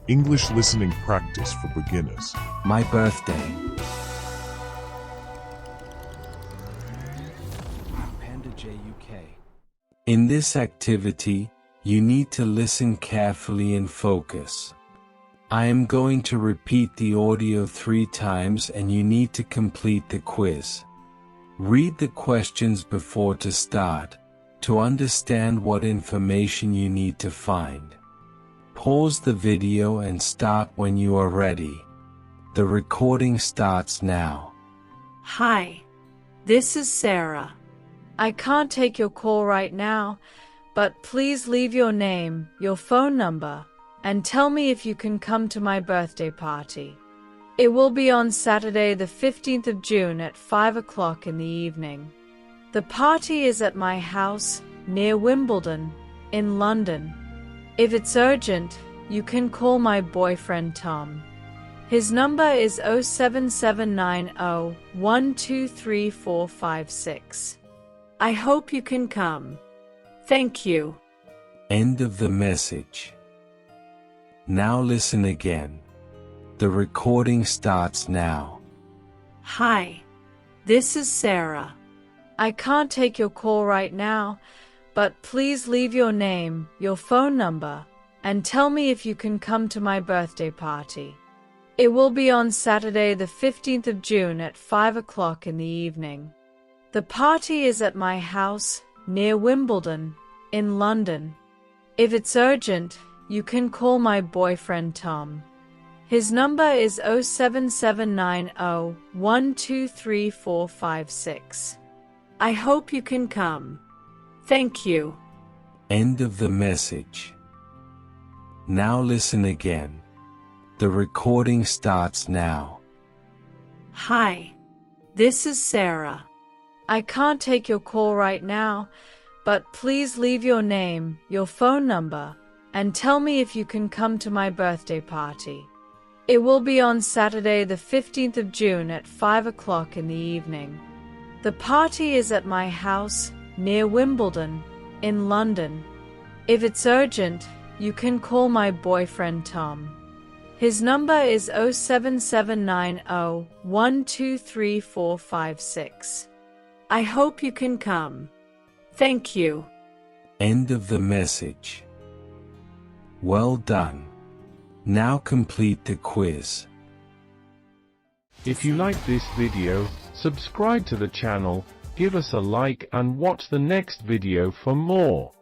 English listening practice for beginners. My birthday. Panda UK. In this activity, you need to listen carefully and focus. I am going to repeat the audio 3 times and you need to complete the quiz. Read the questions before to start, to understand what information you need to find. Pause the video and start when you are ready. The recording starts now. Hi, this is Sarah. I can't take your call right now, but please leave your name, your phone number, and tell me if you can come to my birthday party. It will be on Saturday the 15th of June at 5 o'clock in the evening. The party is at my house, near Wimbledon, in London. If it's urgent, you can call my boyfriend Tom. His number is 07790123456. I hope you can come. Thank you. End of the message. Now listen again. The recording starts now. Hi, this is Sarah. I can't take your call right now, but please leave your name, your phone number, and tell me if you can come to my birthday party. It will be on Saturday the 15th of June at 5 o'clock in the evening. The party is at my house, near Wimbledon, in London. If it's urgent, you can call my boyfriend Tom. His number is 07790123456. I hope you can come. Thank you. End of the message. Now listen again. The recording starts now. Hi, this is Sarah. I can't take your call right now, but please leave your name, your phone number, and tell me if you can come to my birthday party. It will be on Saturday the 15th of June at 5 o'clock in the evening. The party is at my house, near Wimbledon, in London. If it's urgent, you can call my boyfriend Tom. His number is 07790123456. I hope you can come. Thank you. End of the message. Well done. Now complete the quiz. If you like this video, subscribe to the channel, give us a like and watch the next video for more.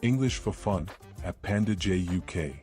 English for fun at Panda UK.